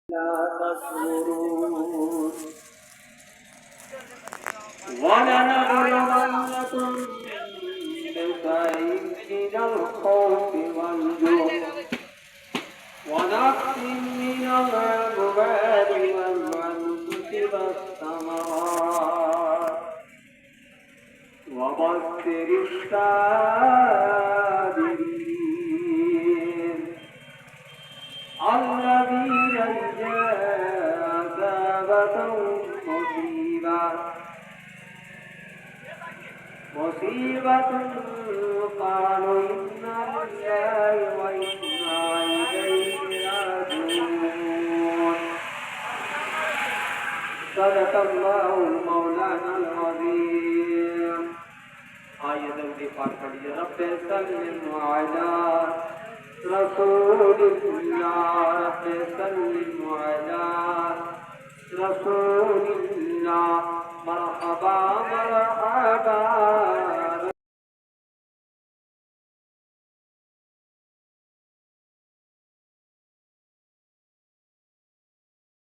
تكفرون ولنبلونكم بشيء من الخوف والجوع ونقص من الأموال والأنفس والثمرات وبشر الصابرين الذين إذا أصابتهم مصيبة قالوا إنا لله وإنا إليه راجعون صدق الله مولانا العظيم آية الدفاع يا رب سلم على رسول الله رب سلم